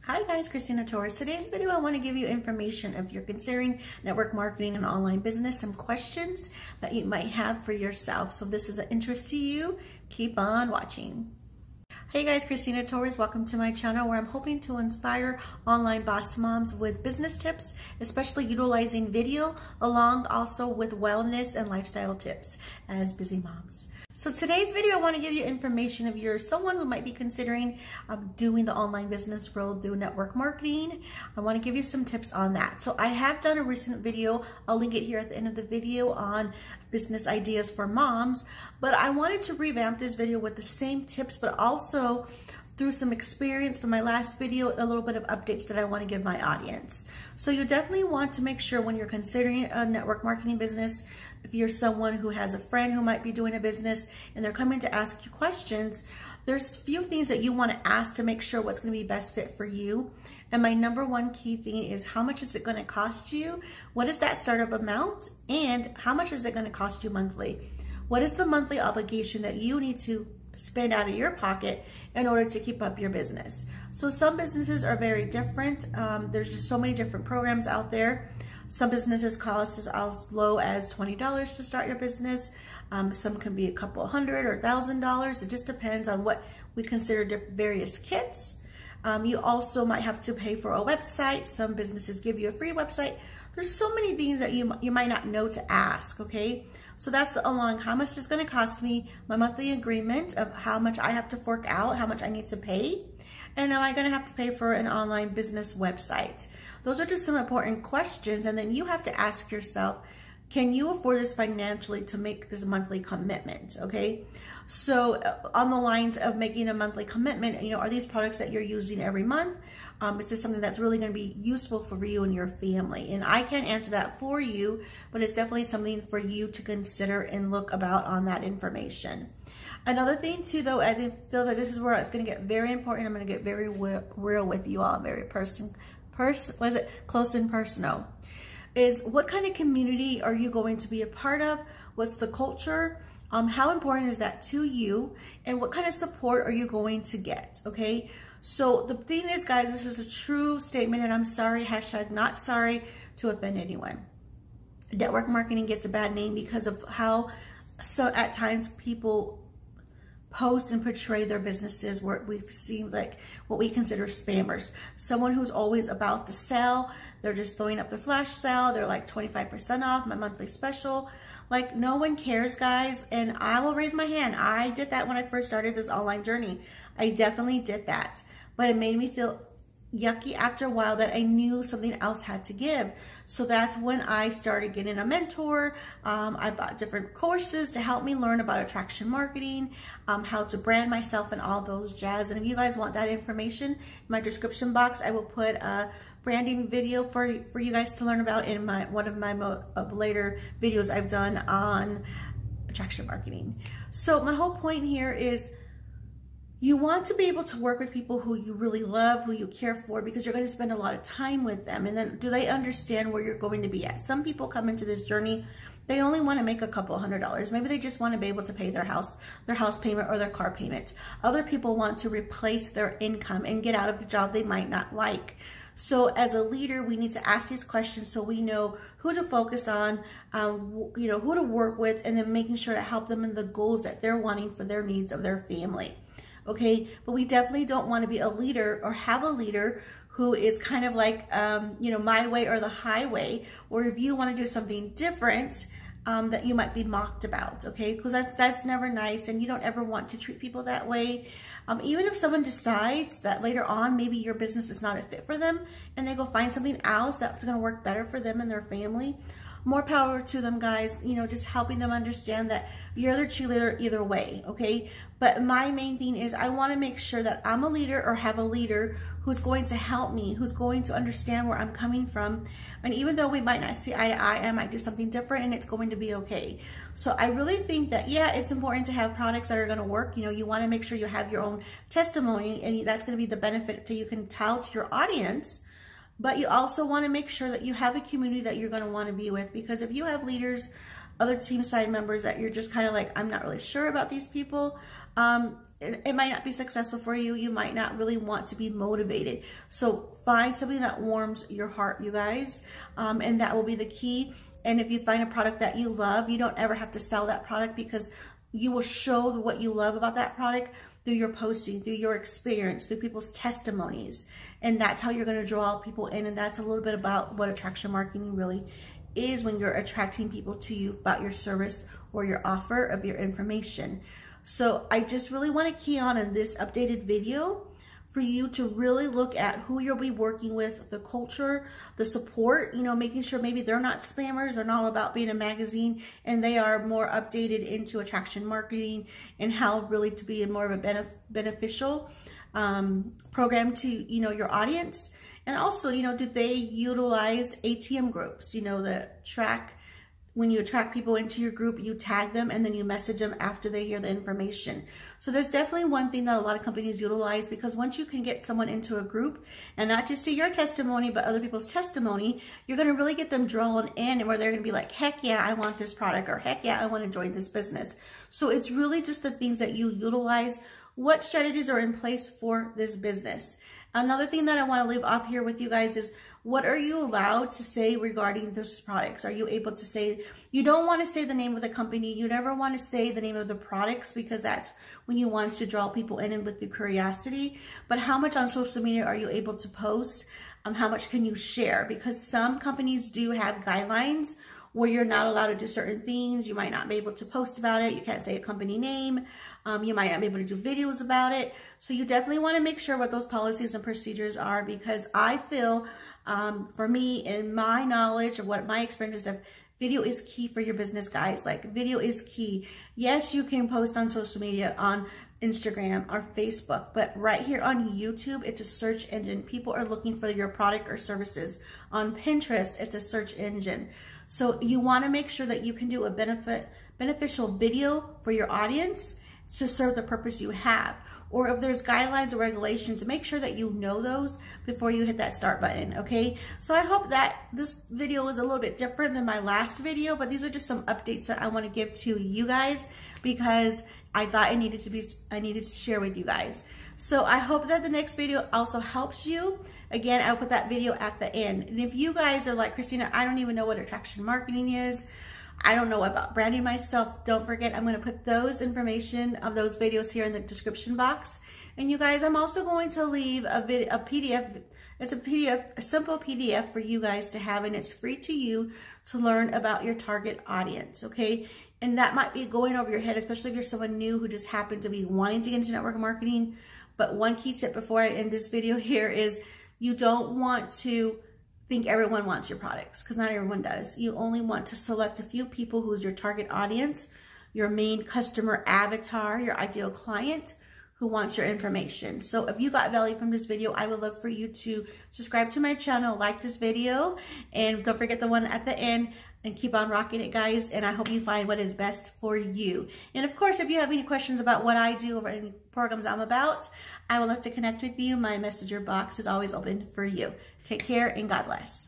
Hi guys, Kristeena Torres. Today's video I want to give you information if you're considering network marketing and online business, some questions that you might have for yourself. So if this is of interest to you, keep on watching. Hey guys, Kristeena Torres. Welcome to my channel where I'm hoping to inspire online boss moms with business tips, especially utilizing video along also with wellness and lifestyle tips as busy moms. So today's video, I want to give you information if you're someone who might be considering doing the online business road through network marketing. I want to give you some tips on that. So I have done a recent video, I'll link it here at the end of the video, on business ideas for moms, but I wanted to revamp this video with the same tips, but also through some experience from my last video, a little bit of updates that I want to give my audience. So you definitely want to make sure when you're considering a network marketing business, if you're someone who has a friend who might be doing a business and they're coming to ask you questions, there's a few things that you want to ask to make sure what's going to be best fit for you. And my number one key thing is, how much is it going to cost you? What is that startup amount? And how much is it going to cost you monthly? What is the monthly obligation that you need to spend out of your pocket in order to keep up your business? So some businesses are very different. There's just so many different programs out there. Some businesses cost as low as $20 to start your business. Some can be a couple $100 or $1,000. It just depends on what we consider various kits. You also might have to pay for a website. Some businesses give you a free website. There's so many things that you might not know to ask, okay? So that's along how much it's going to cost me, my monthly agreement of how much I have to fork out, how much I need to pay, and am I going to have to pay for an online business website? Those are just some important questions, and then you have to ask yourself, can you afford this financially to make this monthly commitment, okay? So on the lines of making a monthly commitment, are these products that you're using every month? Is this something that's really going to be useful for you and your family? And I can't answer that for you, but it's definitely something for you to consider and look about on that information. Another thing too, though, I feel that this is where it's going to get very important. I'm going to get very real with you all, very close and personal. Is what kind of community are you going to be a part of? What's the culture? How important is that to you? And what kind of support are you going to get? Okay. So the thing is, guys, this is a true statement, and I'm sorry, hashtag not sorry to offend anyone. Network marketing gets a bad name because of how at times people post and portray their businesses, where we've seen like what we consider spammers. Someone who's always about to sell, they're just throwing up their flash sale, they're like 25% off, my monthly special. Like, no one cares, guys, and I will raise my hand. I did that when I first started this online journey. I definitely did that, but it made me feel yucky after a while that I knew something else had to give. So that's when I started getting a mentor. I bought different courses to help me learn about attraction marketing, how to brand myself and all those jazz. And if you guys want that information, in my description box, I will put a branding video for you guys to learn about in one of my later videos I've done on attraction marketing. So my whole point here is, you want to be able to work with people who you really love, who you care for, because you're going to spend a lot of time with them. And then, do they understand where you're going to be at? Some people come into this journey, they only want to make a couple $100s. Maybe they just want to be able to pay their house payment or their car payment. Other people want to replace their income and get out of the job they might not like. So as a leader, we need to ask these questions so we know who to focus on, who to work with, and then making sure to help them in the goals that they're wanting for their needs of their family. Okay, but we definitely don't want to be a leader or have a leader who is kind of like, my way or the highway, or if you want to do something different, that you might be mocked about, okay? Because that's never nice, and you don't ever want to treat people that way. Even if someone decides that later on, maybe your business is not a fit for them, and they go find something else that's going to work better for them and their family, more power to them, guys. Just helping them understand that you're their cheerleader either way, okay? But my main thing is, I want to make sure that I'm a leader or have a leader who's going to help me, who's going to understand where I'm coming from. And even though we might not see eye to eye, I might do something different, and it's going to be okay. So I really think that, yeah, it's important to have products that are going to work. You want to make sure you have your own testimony, and that's going to be the benefit that you can tell to your audience. But you also want to make sure that you have a community that you're going to want to be with, because if you have leaders, other team side members that you're just kind of like, I'm not really sure about these people, it might not be successful for you. You might not really want to be motivated. So find something that warms your heart, you guys, and that will be the key. And if you find a product that you love, you don't ever have to sell that product, because you will show what you love about that product through your posting, through your experience, through people's testimonies. And that's how you're going to draw people in. And that's a little bit about what attraction marketing really is, when you're attracting people to you about your service or your offer of your information. So I just really want to key on in this updated video for you to really look at who you'll be working with, the culture, the support, you know, making sure maybe they're not spammers, they're not all about being a magazine, and they are more updated into attraction marketing and how really to be more of a beneficial program to, you know, your audience. And also, you know, do they utilize ATM groups, you know, the track. When you attract people into your group, you tag them and then you message them after they hear the information. So that's definitely one thing that a lot of companies utilize, because once you can get someone into a group and not just see your testimony, but other people's testimony, you're going to really get them drawn in, and where they're going to be like, heck yeah, I want this product, or heck yeah, I want to join this business. So it's really just the things that you utilize. What strategies are in place for this business? Another thing that I want to leave off here with you guys is, what are you allowed to say regarding those products? Are you able to say, you don't want to say the name of the company. You never want to say the name of the products, because that's when you want to draw people in and with the curiosity. But how much on social media are you able to post? How much can you share? Because some companies do have guidelines where you're not allowed to do certain things. You might not be able to post about it. You can't say a company name. You might not be able to do videos about it. So you definitely want to make sure what those policies and procedures are, because I feel, for me, in my knowledge of what my experience of, video is key for your business, guys. Like, video is key. Yes, you can post on social media, on Instagram or Facebook, but right here on YouTube, it's a search engine. People are looking for your product or services. On Pinterest, it's a search engine. So you want to make sure that you can do a beneficial video for your audience to serve the purpose you have. Or if there's guidelines or regulations, make sure that you know those before you hit that start button, okay? So I hope that this video was a little bit different than my last video, but these are just some updates that I want to give to you guys, because I thought I needed to share with you guys. So I hope that the next video also helps you. Again, I'll put that video at the end. And if you guys are like, Kristeena, I don't even know what attraction marketing is, I don't know about branding myself, don't forget, I'm going to put those information of those videos here in the description box. And you guys, I'm also going to leave a PDF. It's a simple PDF for you guys to have, and it's free to you to learn about your target audience, okay? And that might be going over your head, especially if you're someone new who just happened to be wanting to get into network marketing. But one key tip before I end this video here is, you don't want to think everyone wants your products, because not everyone does. You only want to select a few people who's your target audience, your main customer avatar, your ideal client who wants your information. So if you got value from this video, I would love for you to subscribe to my channel, like this video, and don't forget the one at the end, and keep on rocking it, guys. And I hope you find what is best for you. And of course, if you have any questions about what I do or any programs I'm about, I would love to connect with you. My messenger box is always open for you. Take care and God bless.